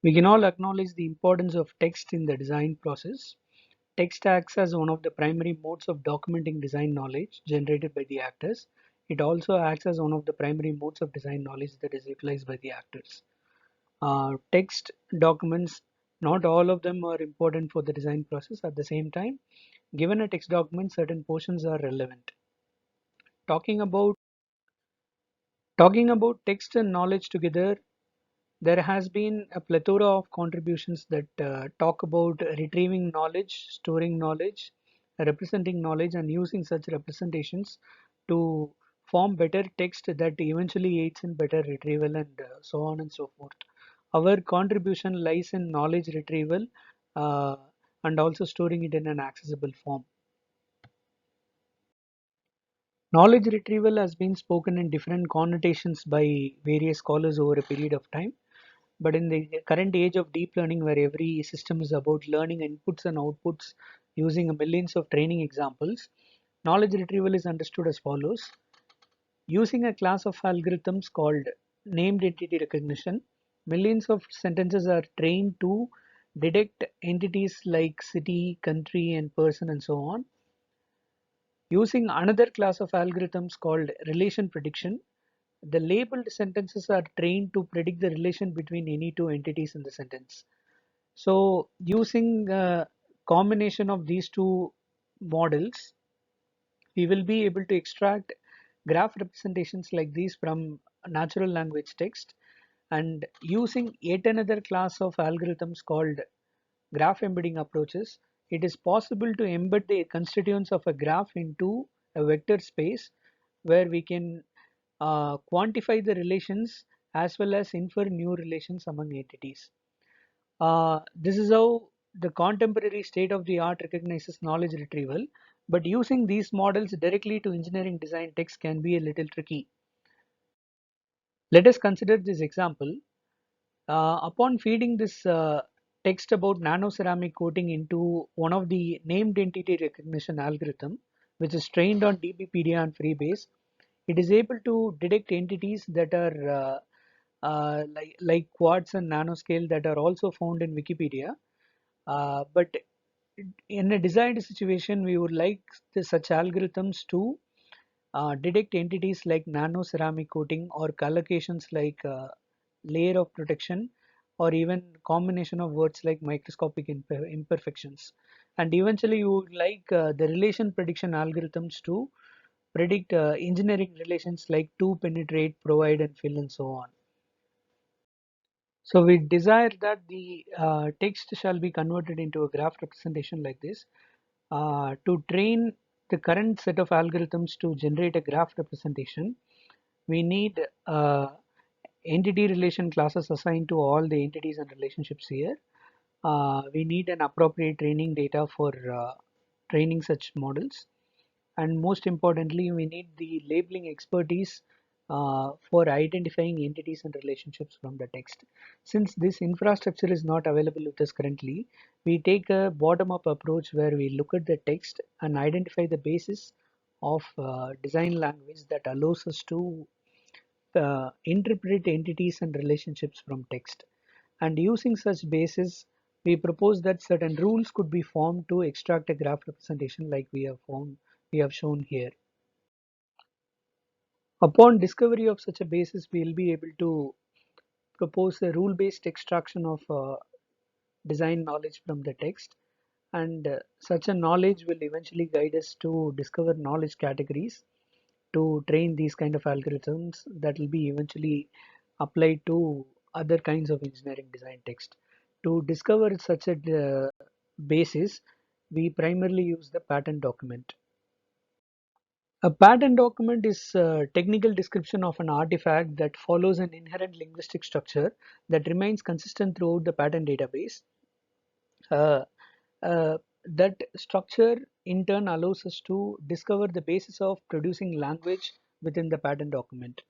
We can all acknowledge the importance of text in the design process. Text acts as one of the primary modes of documenting design knowledge generated by the actors. It also acts as one of the primary modes of design knowledge that is utilized by the actors. Text documents, not all of them are important for the design process. At the same time, given a text document, certain portions are relevant. Talking about talking about text and knowledge together, there has been a plethora of contributions that talk about retrieving knowledge, storing knowledge, representing knowledge, and using such representations to form better text that eventually aids in better retrieval and so on and so forth. Our contribution lies in knowledge retrieval uh, and also storing it in an accessible form. Knowledge retrieval has been spoken in different connotations by various scholars over a period of time. But in the current age of deep learning, where every system is about learning inputs and outputs using millions of training examples, knowledge retrieval is understood as follows. Using a class of algorithms called named entity recognition, millions of sentences are trained to detect entities like city, country, and person, and so on. Using another class of algorithms called relation prediction, the labeled sentences are trained to predict the relation between any two entities in the sentence. So using a combination of these two models, we will be able to extract graph representations like these from natural language text, and using yet another class of algorithms called graph embedding approaches, it is possible to embed the constituents of a graph into a vector space where we can quantify the relations as well as infer new relations among entities. This is how the contemporary state of the art recognizes knowledge retrieval, but using these models directly to engineering design text can be a little tricky. Let us consider this example. Upon feeding this text about nanoceramic coating into one of the named entity recognition algorithm, which is trained on DBpedia and Freebase, it is able to detect entities that are like quartz and nanoscale that are also found in Wikipedia. But in a desired situation, we would like such algorithms to detect entities like nano ceramic coating or collocations like layer of protection or even combination of words like microscopic imperfections. And eventually you would like the relation prediction algorithms to predict engineering relations like to, penetrate, provide, and fill, and so on. So we desire that the text shall be converted into a graph representation like this. To train the current set of algorithms to generate a graph representation, we need entity relation classes assigned to all the entities and relationships here. We need an appropriate training data for training such models. And most importantly, we need the labeling expertise for identifying entities and relationships from the text. Since this infrastructure is not available with us currently, we take a bottom-up approach where we look at the text and identify the basis of design language that allows us to interpret entities and relationships from text. And using such basis, we propose that certain rules could be formed to extract a graph representation like we have shown here. Upon discovery of such a basis, we will be able to propose a rule-based extraction of design knowledge from the text, and such a knowledge will eventually guide us to discover knowledge categories to train these kind of algorithms that will be eventually applied to other kinds of engineering design text. To discover such a basis, we primarily use the patent document. A patent document is a technical description of an artifact that follows an inherent linguistic structure that remains consistent throughout the patent database. Uh, that structure in turn allows us to discover the basis of producing language within the patent document.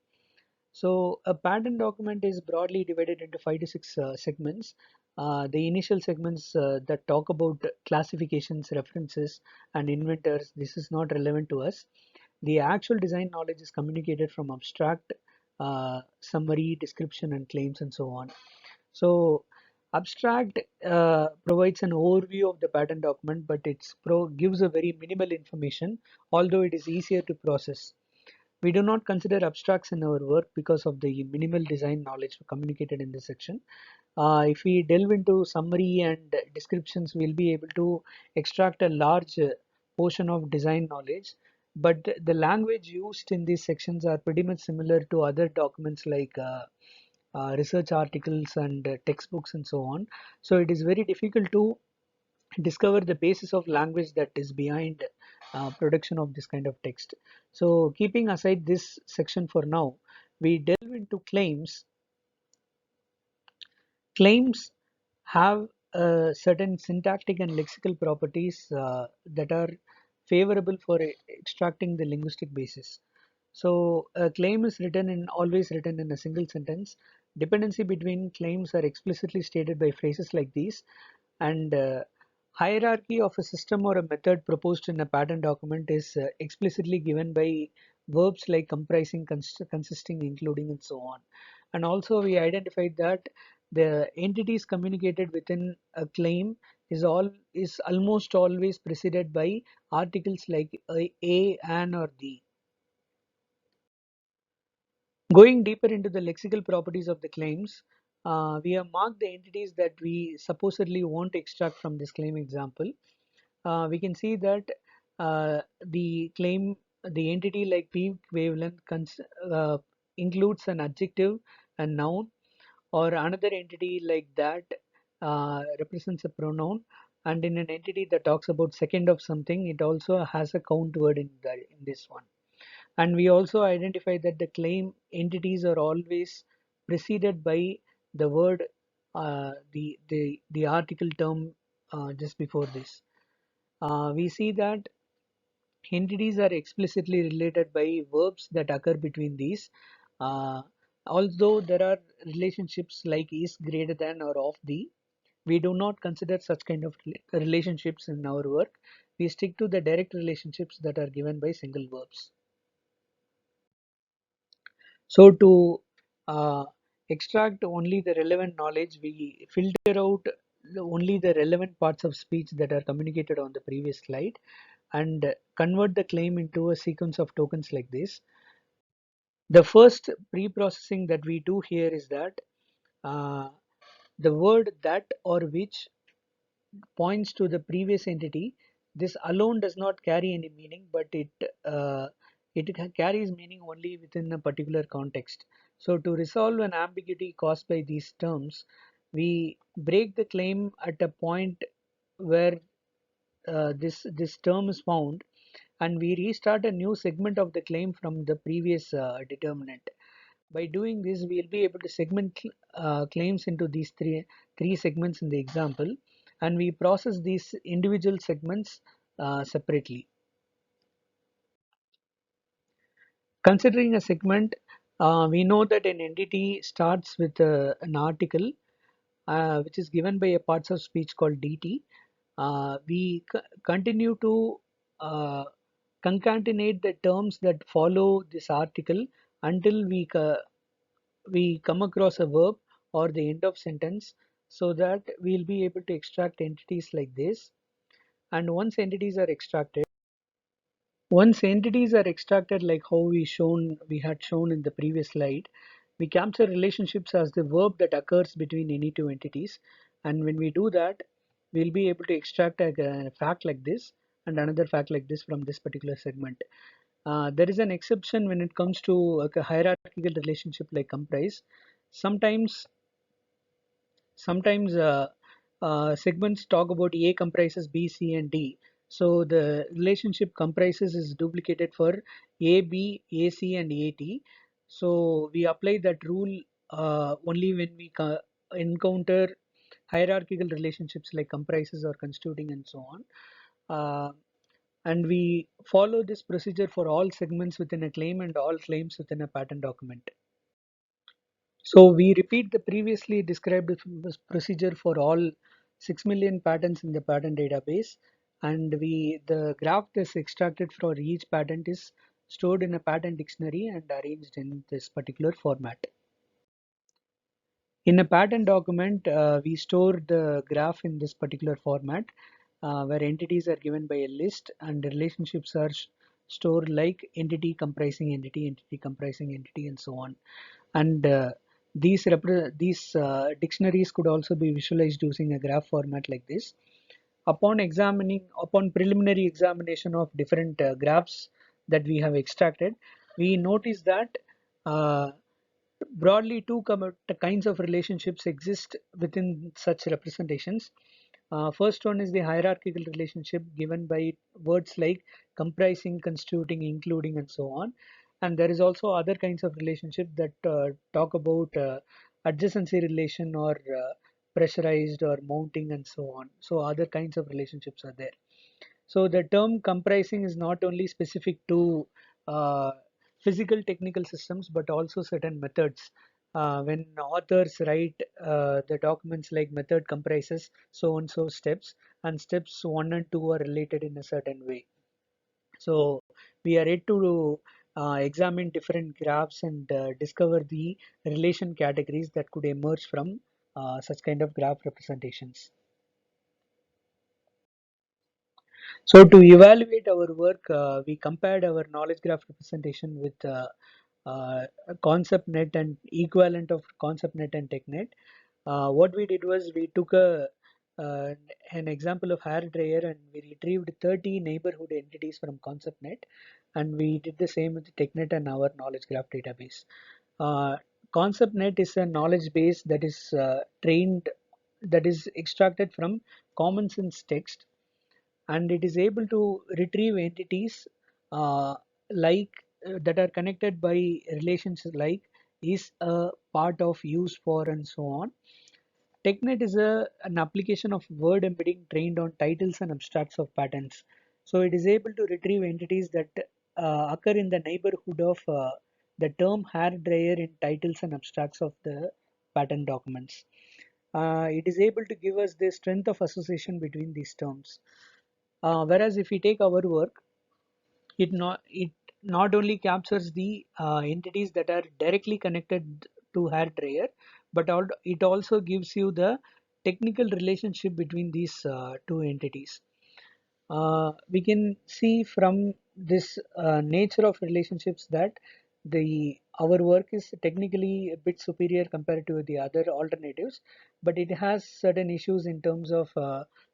So a patent document is broadly divided into 5 to 6 segments. The initial segments that talk about classifications, references, and inventors, this is not relevant to us. The actual design knowledge is communicated from abstract, summary, description, and claims, and so on. So Abstract provides an overview of the patent document, but it gives a very minimal information, although it is easier to process. We do not consider abstracts in our work because of the minimal design knowledge communicated in this section. If we delve into summary and descriptions, we'll be able to extract a large portion of design knowledge. But the language used in these sections are pretty much similar to other documents like research articles and textbooks and so on. So it is very difficult to discover the basis of language that is behind production of this kind of text. So keeping aside this section for now, we delve into claims. Claims have certain syntactic and lexical properties that are favorable for extracting the linguistic basis. So a claim is always written in a single sentence. Dependency between claims are explicitly stated by phrases like these, and hierarchy of a system or a method proposed in a patent document is explicitly given by verbs like comprising, consisting, including, and so on. And also we identified that the entities communicated within a claim is almost always preceded by articles like a, an, or the. Going deeper into the lexical properties of the claims, we have marked the entities that we supposedly want to extract from this claim example. We can see that the claim, the entity like peak wavelength uh, includes an adjective, a noun, or another entity like that represents a pronoun. And in an entity that talks about second of something, it also has a count word in this one. And we also identify that the claim entities are always preceded by the word, the article term just before this. We see that entities are explicitly related by verbs that occur between these. Uh, Although there are relationships like is greater than or of the, we do not consider such kind of relationships in our work. We stick to the direct relationships that are given by single verbs. So to uh, extract only the relevant knowledge, we filter out only the relevant parts of speech that are communicated on the previous slide and convert the claim into a sequence of tokens like this. The first pre-processing that we do here is that uh, the word that or which points to the previous entity. This alone does not carry any meaning, but uh, it carries meaning only within a particular context. So to resolve an ambiguity caused by these terms, we break the claim at a point where this term is found, and we restart a new segment of the claim from the previous determinant. By doing this, we will be able to segment claims into these three segments in the example, and we process these individual segments separately. Considering a segment, we know that an entity starts with an article which is given by a parts of speech called DT. We continue to concatenate the terms that follow this article until we come across a verb or the end of sentence, so that we'll be able to extract entities like this. And once entities are extracted like how we had shown in the previous slide, we capture relationships as the verb that occurs between any two entities. And when we do that, we'll be able to extract a fact like this and another fact like this from this particular segment. There is an exception when it comes to a hierarchical relationship like comprise. Sometimes sometimes segments talk about A comprises B, C, and D. So the relationship comprises is duplicated for A, B, A, C, and A, T. So we apply that rule only when we encounter hierarchical relationships like comprises or constituting and so on. Uh, and we follow this procedure for all segments within a claim and all claims within a patent document. So we repeat the previously described procedure for all 6 million patents in the patent database, and the graph that's extracted for each patent is stored in a patent dictionary and arranged in this particular format. In a pattern document, we store the graph in this particular format, where entities are given by a list and the relationships are stored like entity comprising entity, entity comprising entity, and so on. And these dictionaries could also be visualized using a graph format like this. Upon preliminary examination of different graphs that we have extracted, we notice that uh, broadly two kinds of relationships exist within such representations. First one is the hierarchical relationship given by words like comprising, constituting, including, and so on. And there is also other kinds of relationship that talk about adjacency relation or pressurized or mounting and so on. So other kinds of relationships are there. So the term comprising is not only specific to uh, physical technical systems but also certain methods. When authors write the documents like method comprises so and so steps, and steps 1 and 2 are related in a certain way. So we are yet to examine different graphs and discover the relation categories that could emerge from such kind of graph representations. So to evaluate our work, we compared our knowledge graph representation with ConceptNet and equivalent of ConceptNet and TechNet. What we did was we took uh, an example of hair dryer and we retrieved 30 neighborhood entities from ConceptNet, and we did the same with TechNet and our knowledge graph database. Uh, ConceptNet is a knowledge base that is that is extracted from common sense text, and it is able to retrieve entities uh, like that are connected by relations like is a part of, use for, and so on. TechNet is an application of word embedding trained on titles and abstracts of patterns. So it is able to retrieve entities that occur in the neighborhood of the term hair dryer in titles and abstracts of the pattern documents. It is able to give us the strength of association between these terms. Whereas if we take our work, it not only captures the entities that are directly connected to hair dryer, but it also gives you the technical relationship between these two entities. We can see from this nature of relationships that the our work is technically a bit superior compared to the other alternatives, but it has certain issues in terms of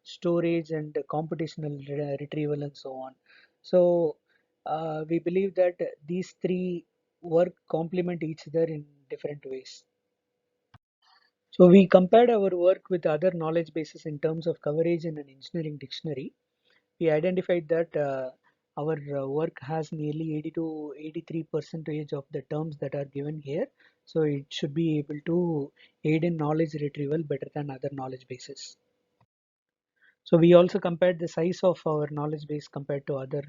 storage and computational retrieval and so on. So we believe that these three work complement each other in different ways. So we compared our work with other knowledge bases in terms of coverage in an engineering dictionary. We identified that our work has nearly 80 to 83 percentage of the terms that are given here. So it should be able to aid in knowledge retrieval better than other knowledge bases. So we also compared the size of our knowledge base compared to other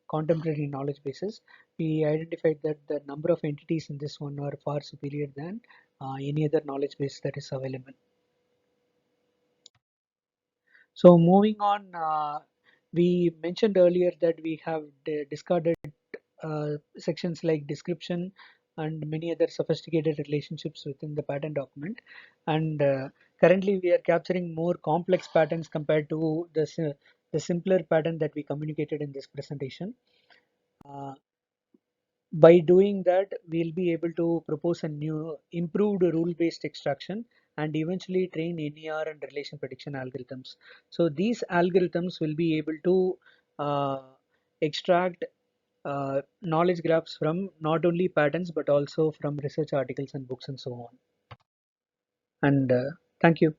contemporary knowledge bases. We identified that the number of entities in this one are far superior than any other knowledge base that is available. So moving on, we mentioned earlier that we have discarded sections like description and many other sophisticated relationships within the pattern document. And currently we are capturing more complex patterns compared to the simpler pattern that we communicated in this presentation. Uh, by doing that, we'll be able to propose a new improved rule-based extraction and eventually train NER and relation prediction algorithms. So these algorithms will be able to extract knowledge graphs from not only patterns but also from research articles and books and so on. And thank you.